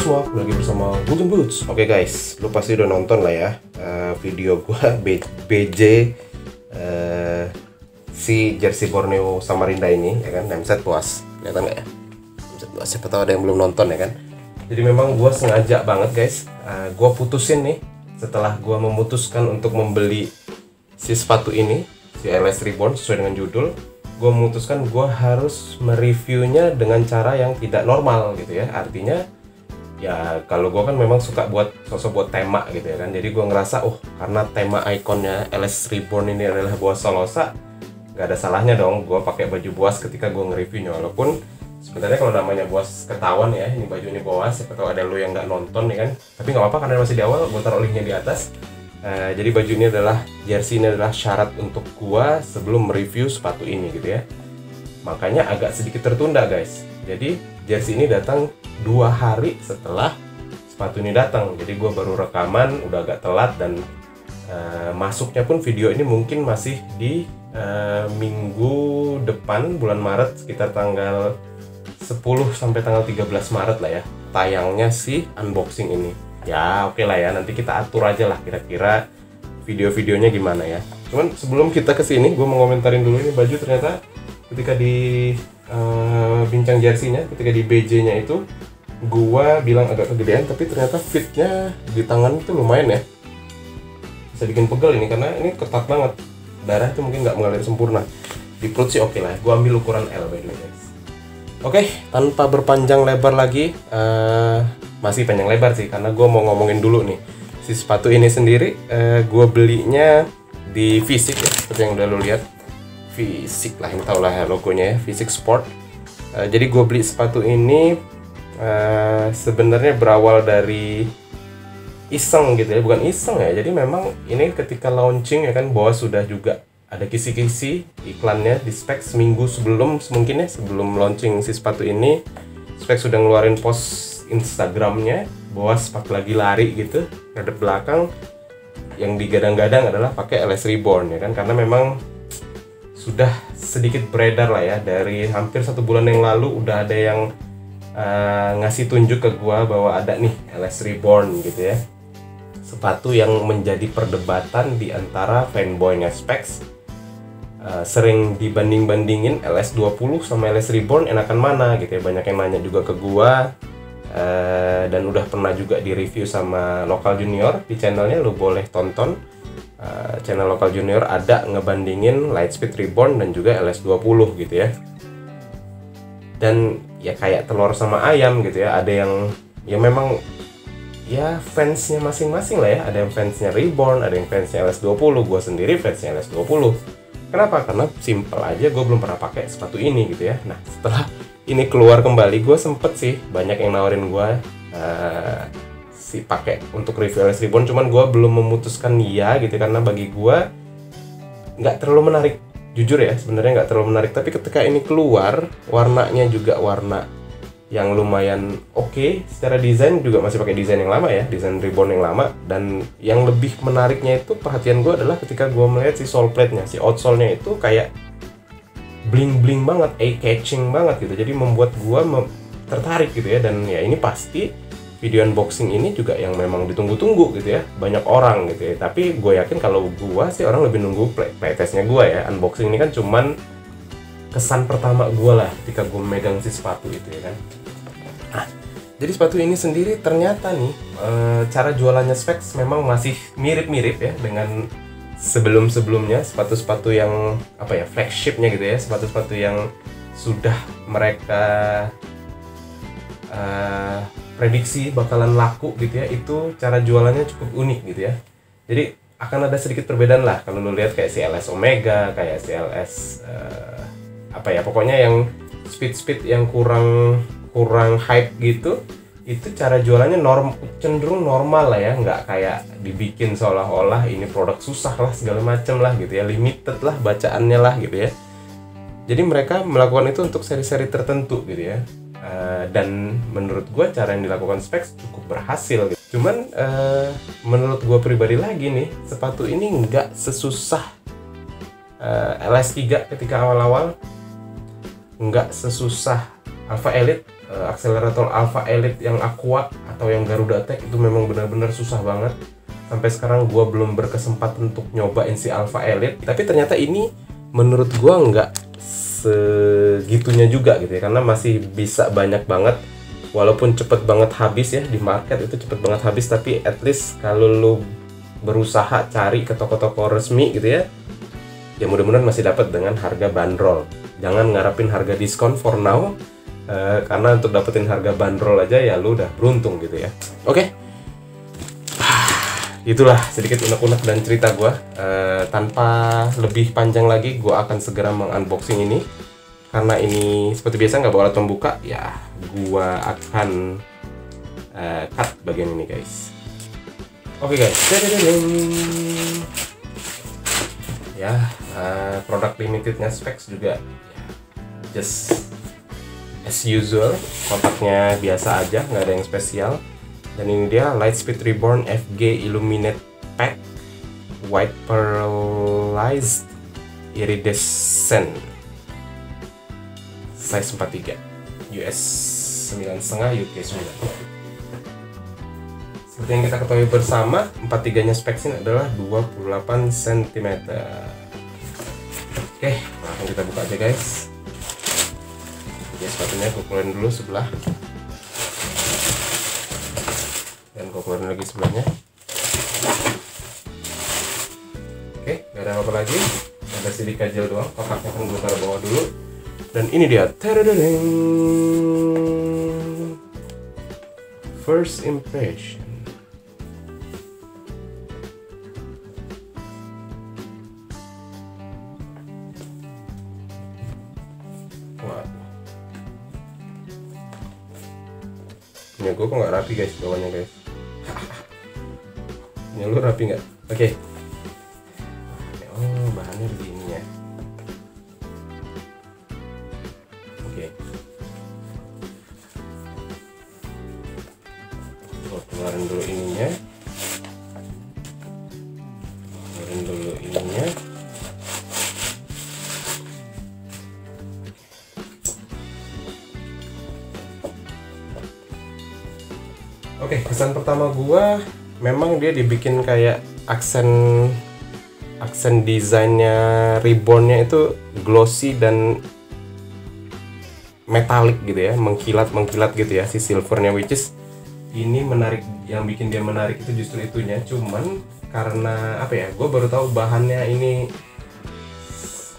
semua, lagi bersama Golden Boots. Oke guys, lu pasti udah nonton lah ya video gua BJ si jersey Borneo Samarinda ini ya kan, MZ Boas. Kelihatan nggak ya? MZ Boas, siapa tahu ada yang belum nonton ya kan. Jadi memang gua sengaja banget guys, gua putusin nih setelah gua memutuskan untuk membeli si sepatu ini, si LS Reborn sesuai dengan judul. Gue memutuskan gue harus mereviewnya dengan cara yang tidak normal gitu ya. Artinya ya kalau gue kan memang suka buat buat tema gitu ya kan. Jadi gue ngerasa karena tema ikonnya LS Reborn ini adalah Boas Solosa, nggak ada salahnya dong gue pakai baju Boas ketika gue nge-reviewnya. Walaupun sebenarnya kalau namanya Boas ketahuan ya, ini baju ini Boas, siapa tahu ada lo yang nggak nonton ya kan. Tapi nggak apa-apa karena masih di awal, gue taruh linknya di atas. Jadi baju ini jersey ini adalah syarat untuk gua sebelum mereview sepatu ini gitu ya. Makanya agak sedikit tertunda guys. Jadi jersey ini datang 2 hari setelah sepatu ini datang. Jadi gua baru rekaman, udah agak telat dan masuknya pun video ini mungkin masih di minggu depan bulan Maret, sekitar tanggal 10 sampai tanggal 13 Maret lah ya. Tayangnya si unboxing ini. Ya oke lah ya, nanti kita atur aja lah kira-kira video-videonya gimana ya. Cuman sebelum kita kesini, gue mau ngomentarin dulu ini baju. Ternyata ketika di bincang jersey-nya, ketika di BJ-nya itu, gue bilang agak kegedean, tapi ternyata fitnya di tangan itu lumayan ya. Bisa bikin pegel ini, karena ini ketat banget. Darah itu mungkin nggak mengalir sempurna. Di perut sih oke lah, gue ambil ukuran L by the way guys. Oke, tanpa berpanjang lebar lagi, masih panjang lebar sih karena gue mau ngomongin dulu nih si sepatu ini sendiri. Gue belinya di Fisik ya, seperti yang udah lo lihat. Fisik lah, ini tau lah logonya ya, Fisik Sport. Jadi gue beli sepatu ini sebenarnya berawal dari iseng gitu ya, bukan iseng ya. Jadi memang ini ketika launching ya kan, Boas sudah juga ada kisi-kisi iklannya di Spek seminggu sebelum, mungkin ya sebelum launching si sepatu ini. Spek sudah ngeluarin post Instagramnya, Boas pas lagi lari gitu, ngadep belakang, yang digadang-gadang adalah pakai LS Reborn ya kan, karena memang sudah sedikit beredar lah ya, dari hampir 1 bulan yang lalu udah ada yang ngasih tunjuk ke gua bahwa ada nih LS Reborn gitu ya, sepatu yang menjadi perdebatan di antara fanboynya Specs. Sering dibanding-bandingin LS20 sama LS Reborn enakan mana gitu ya, banyak yang nanya juga ke gua. Dan udah pernah juga di review sama Lokal Junior di channelnya, lu boleh tonton. Channel Lokal Junior ada ngebandingin Lightspeed Reborn dan juga LS20 gitu ya. Dan ya kayak telur sama ayam gitu ya, ada yang ya memang ya fansnya masing-masing lah ya. Ada yang fansnya Reborn, ada yang fansnya LS20. Gue sendiri fansnya LS20. Kenapa? Karena simple aja, gue belum pernah pakai sepatu ini gitu ya. Nah setelah ini keluar kembali, gue sempet sih banyak yang nawarin gue si pakai untuk review LS Reborn, cuman gue belum memutuskan ya gitu, karena bagi gue nggak terlalu menarik, jujur ya, sebenarnya nggak terlalu menarik. Tapi ketika ini keluar, warnanya juga warna yang lumayan oke. Secara desain juga masih pakai desain yang lama ya, desain Reborn yang lama. Dan yang lebih menariknya itu, perhatian gue adalah ketika gue melihat si sole plate-nya, si outsole-nya itu kayak bling-bling banget, eye-catching banget gitu. Jadi membuat gua tertarik gitu ya. Dan ya ini pasti video unboxing ini juga yang memang ditunggu-tunggu gitu ya, banyak orang gitu ya. Tapi gue yakin kalau gua sih, orang lebih nunggu playtestnya gua ya. Unboxing ini kan cuman kesan pertama gua lah ketika gua megang si sepatu itu ya kan. Nah, jadi sepatu ini sendiri ternyata nih cara jualannya Specs memang masih mirip-mirip ya dengan sebelum-sebelumnya, sepatu-sepatu yang apa ya, flagshipnya gitu ya, sepatu-sepatu yang sudah mereka prediksi bakalan laku gitu ya. Itu cara jualannya cukup unik gitu ya. Jadi akan ada sedikit perbedaan lah kalau lo lihat kayak si LS Omega, kayak si LS apa ya, pokoknya yang speed yang kurang hype gitu. Itu cara jualannya cenderung normal lah ya, nggak kayak dibikin seolah-olah ini produk susah lah segala macem lah gitu ya, limited lah bacaannya lah gitu ya. Jadi mereka melakukan itu untuk seri-seri tertentu gitu ya. Dan menurut gue cara yang dilakukan Specs cukup berhasil gitu. Cuman menurut gue pribadi lagi nih, sepatu ini nggak sesusah LS3 ketika awal-awal, nggak sesusah Alpha Elite, akselerator Alpha Elite yang Aqua atau yang Garuda Tech itu memang benar-benar susah banget. Sampai sekarang gue belum berkesempatan untuk nyobain si Alpha Elite, tapi ternyata ini menurut gue nggak segitunya juga gitu ya, karena masih bisa banyak banget. Walaupun cepet banget habis ya, di market itu cepet banget habis, tapi at least kalau lu berusaha cari ke toko-toko resmi gitu ya, ya mudah-mudahan masih dapat dengan harga bandrol. Jangan ngarepin harga diskon for now, karena untuk dapetin harga bandrol aja ya lu udah beruntung gitu ya. Oke, itulah sedikit unek-unek dan cerita gue. Tanpa lebih panjang lagi, gue akan segera mengunboxing ini. Karena ini seperti biasa nggak bawa alat pembuka, ya gue akan cut bagian ini guys. Oke guys, ya produk limitednya specs juga ya, just as usual, kotaknya biasa aja, nggak ada yang spesial. Dan ini dia Lightspeed Reborn FG Illuminate Pack White Pearlized Iridescent size 43 US 9,5 UK 9. Seperti yang kita ketahui bersama, 43 nya specs ini adalah 28 cm. Oke, langsung kita buka aja guys. Oke, sepatunya gue keluarin dulu sebelah, dan gue keluarin lagi sebelahnya. Oke, gak ada apa-apa lagi, ada silika gel doang. Kotaknya kan gue taruh bawah dulu. Dan ini dia, tadadadeng, first impression. Punya gue kok nggak rapi guys bawahnya guys. Punya lu rapi nggak? Oke. Oh, bahannya begini ya. Oke. Oh, keluarin dulu ininya. Keluarin dulu ininya. Oke, kesan pertama gua memang dia dibikin kayak aksen desainnya Reborn-nya itu glossy dan metalik gitu ya, mengkilat gitu ya si silvernya, which is ini menarik. Yang bikin dia menarik itu justru itunya. Cuman karena apa ya, gue baru tahu bahannya ini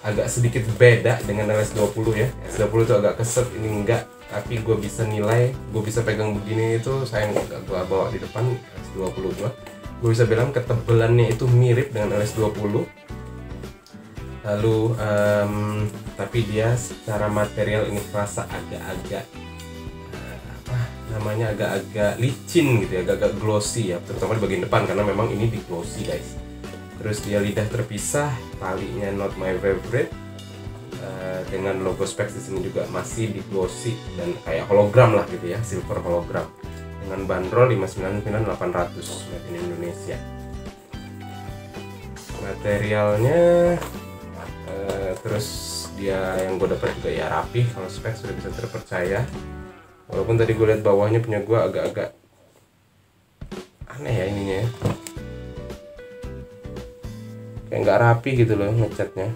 agak sedikit beda dengan LS20 ya. LS20 itu agak keset, ini enggak. Tapi gue bisa nilai, gue bisa pegang begini itu, sayang gak gue bawa di depan LS20 gue bisa bilang ketebalannya itu mirip dengan LS20. Lalu tapi dia secara material ini terasa agak-agak apa namanya, agak-agak licin gitu ya, agak-agak glossy ya, terutama di bagian depan karena memang ini di glossy guys. Terus dia lidah terpisah, talinya not my favorite. Dengan logo specs di sini juga masih di glossy dan kayak hologram lah gitu ya, silver hologram. Dengan bandrol 599.800 made in Indonesia. Materialnya terus dia yang gue dapat juga ya rapi, kalau specs sudah bisa terpercaya. Walaupun tadi gue lihat bawahnya punya gue agak-agak aneh ya ininya ya. Kayak nggak rapi gitu loh ngecatnya.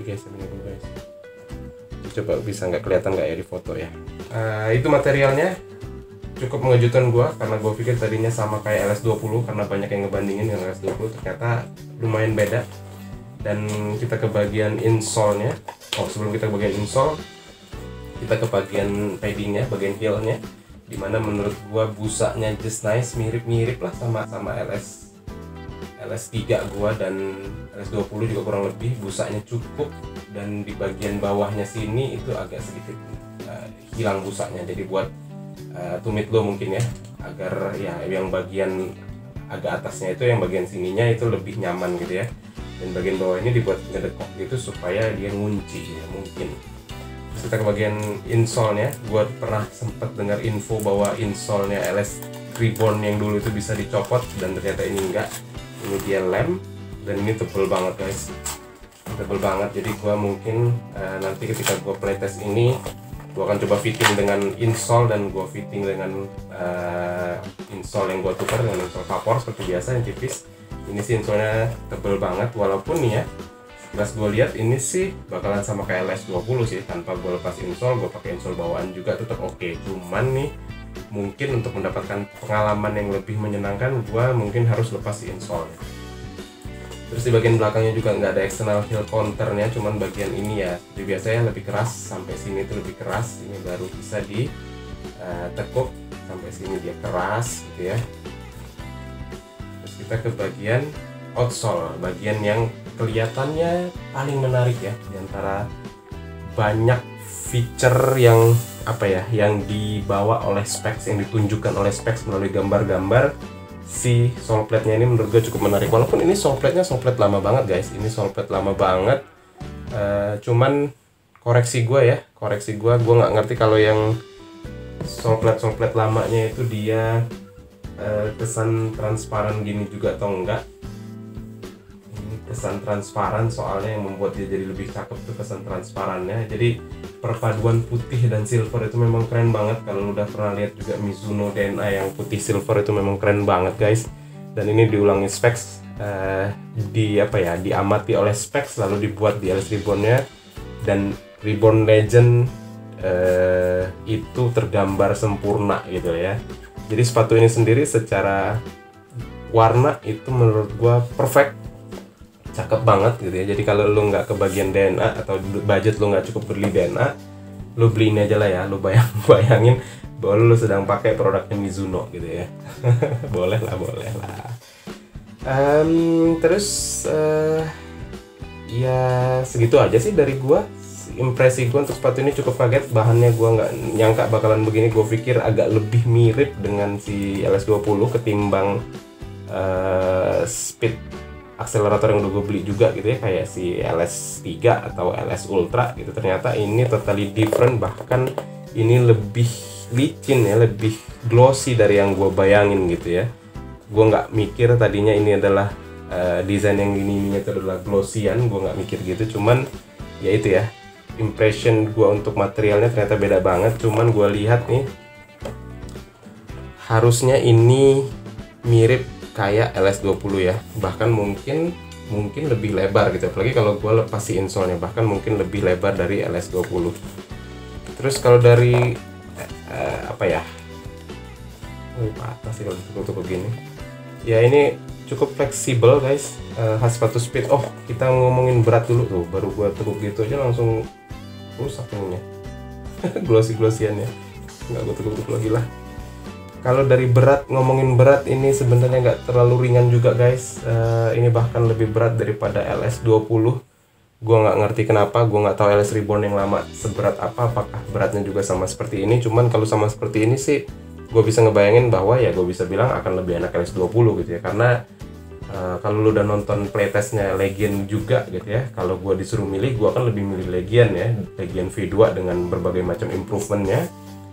Guys, coba bisa nggak kelihatan nggak ya di foto ya. Itu materialnya cukup mengejutkan gua, karena gue pikir tadinya sama kayak LS20 karena banyak yang ngebandingin dengan LS20, ternyata lumayan beda. Dan kita ke bagian insole-nya. Sebelum kita ke bagian insole, kita ke bagian paddingnya, bagian heel-nya, dimana menurut gua busanya just nice, mirip-mirip lah sama LS3 gua dan LS20 juga kurang lebih. Busanya cukup, dan di bagian bawahnya sini itu agak sedikit hilang busanya, jadi buat tumit lo mungkin ya, agar ya yang bagian agak atasnya itu, yang bagian sininya itu lebih nyaman gitu ya, dan bagian bawah ini dibuat ngedekok gitu supaya dia ngunci ya mungkin. Terus kita ke bagian insole-nya, gua pernah sempat dengar info bahwa insole-nya LS Reborn yang dulu itu bisa dicopot, dan ternyata ini enggak. Ini dia lem, dan ini tebel banget guys, tebel banget. Jadi gua mungkin nanti ketika gua playtest ini, Gue akan coba fitting dengan insole, dan gue fitting dengan insole yang gue tukar dengan insole Vapor seperti biasa yang tipis. Ini sih insolenya tebel banget, walaupun nih ya, pas gue lihat ini sih bakalan sama kayak LS20 sih, tanpa gue lepas insole, gue pakai insole bawaan juga tetap oke. Cuman nih mungkin untuk mendapatkan pengalaman yang lebih menyenangkan, gue mungkin harus lepas insole. Terus di bagian belakangnya juga nggak ada external heel counternya, cuman bagian ini ya, jadi biasanya lebih keras, sampai sini tuh lebih keras, ini baru bisa ditekuk, sampai sini dia keras gitu ya. Terus kita ke bagian outsole, bagian yang kelihatannya paling menarik ya, diantara banyak feature yang apa ya, yang dibawa oleh specs, yang ditunjukkan oleh specs melalui gambar-gambar. Si sole plate-nya ini menurut gue cukup menarik, walaupun ini sole plate-nya sole plate lama banget guys, ini sole plate lama banget. Cuman koreksi gue nggak ngerti kalau yang sole plate lamanya itu dia kesan transparan gini juga atau enggak. Ini kesan transparan, soalnya yang membuat dia jadi lebih cakep tuh kesan transparannya. Jadi perpaduan putih dan silver itu memang keren banget. Kalau lu udah pernah lihat juga Mizuno DNA yang putih silver itu memang keren banget guys. Dan ini diulangi specs, diamati oleh specs, lalu dibuat di LS Ribbon-nya. Dan Ribbon Legend itu tergambar sempurna gitu ya. Jadi sepatu ini sendiri secara warna itu menurut gua perfect, cakep banget gitu ya. Jadi kalau lu nggak kebagian DNA atau budget lu nggak cukup beli DNA, lu beli ini aja lah ya. Lu bayangin bahwa lu sedang pakai produknya Mizuno gitu ya. boleh lah. Terus ya segitu aja sih dari gua. Impresi gua untuk sepatu ini cukup kaget. Bahannya gua nggak nyangka bakalan begini. Gua pikir agak lebih mirip dengan si LS20 ketimbang speed akselerator yang udah gue beli juga gitu ya, kayak si LS3 atau LS Ultra gitu. Ternyata ini totally different, bahkan ini lebih licin ya, lebih glossy dari yang gue bayangin gitu ya. Gue nggak mikir tadinya ini adalah desain yang ini itu adalah glossyan, gue nggak mikir gitu. Cuman ya itu ya, impression gue untuk materialnya ternyata beda banget. Cuman gue lihat nih, harusnya ini mirip kayak LS20 ya, bahkan mungkin lebih lebar gitu, apalagi kalau gue lepas si insole-nya, bahkan mungkin lebih lebar dari LS20. Terus kalau dari patah sih kalau tutup begini ya, ini cukup fleksibel guys. Khas sepatu speed. Oh, kita ngomongin berat dulu tuh, baru gue tekuk gitu aja langsung rusak ininya. glossy-glossyannya nggak gue tekuk lagi lah. Kalau dari berat, ngomongin berat, ini sebenarnya nggak terlalu ringan juga guys. Ini bahkan lebih berat daripada LS20. Gue nggak ngerti kenapa, gue nggak tahu LS Ribbon yang lama seberat apa, apakah beratnya juga sama seperti ini. Cuman kalau sama seperti ini sih, gue bisa ngebayangin bahwa ya gue bisa bilang akan lebih enak LS20 gitu ya. Karena kalau lu udah nonton playtestnya Legion juga gitu ya, kalau gue disuruh milih, gue akan lebih milih Legion ya, Legion V2 dengan berbagai macam improvementnya.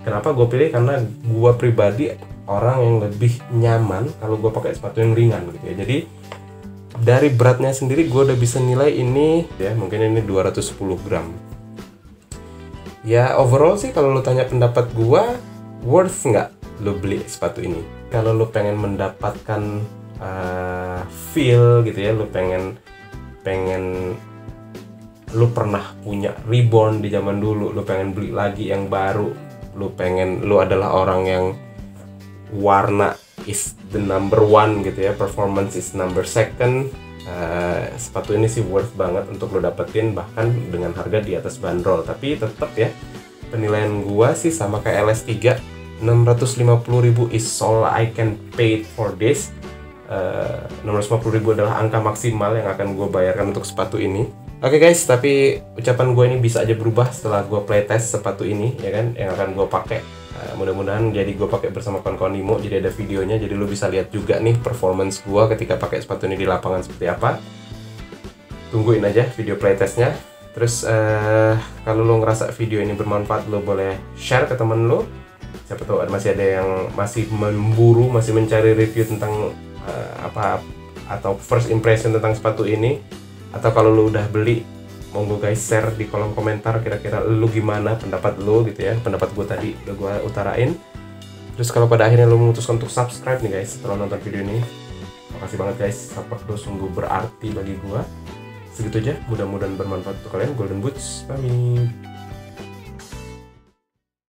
Kenapa gue pilih? Karena gue pribadi orang yang lebih nyaman kalau gue pakai sepatu yang ringan gitu ya. Jadi dari beratnya sendiri gue udah bisa nilai ini ya, mungkin ini 210 gram. Ya overall sih kalau lo tanya pendapat gue, worth nggak lo beli sepatu ini? Kalau lo pengen mendapatkan feel gitu ya, lo pengen lo pernah punya Ribbon di zaman dulu, lo pengen beli lagi yang baru, lu adalah orang yang warna is the number one gitu ya, performance is number second. Sepatu ini sih worth banget untuk lo dapetin, bahkan dengan harga di atas bandrol. Tapi tetap ya, penilaian gua sih sama kayak LS3, 650.000 is all I can pay for this. 650.000 adalah angka maksimal yang akan gue bayarkan untuk sepatu ini. Oke guys, tapi ucapan gue ini bisa aja berubah setelah gue playtest sepatu ini ya kan, yang akan gue pakai. Mudah-mudahan jadi gue pakai bersama kawan-kawan Nimo, jadi ada videonya, jadi lu bisa lihat juga nih performance gue ketika pakai sepatu ini di lapangan seperti apa. Tungguin aja video playtestnya. Terus kalau lu ngerasa video ini bermanfaat, lu boleh share ke temen lu. Siapa tahu masih ada yang masih memburu, masih mencari review tentang apa atau first impression tentang sepatu ini. Atau kalau lu udah beli, monggo guys share di kolom komentar kira-kira lu gimana pendapat lu gitu ya. Pendapat gue tadi udah gue utarain. Terus kalau pada akhirnya lu memutuskan untuk subscribe nih guys setelah nonton video ini, makasih banget guys, support lu sungguh berarti bagi gue. Segitu aja, mudah-mudahan bermanfaat untuk kalian. Golden Boots pamit.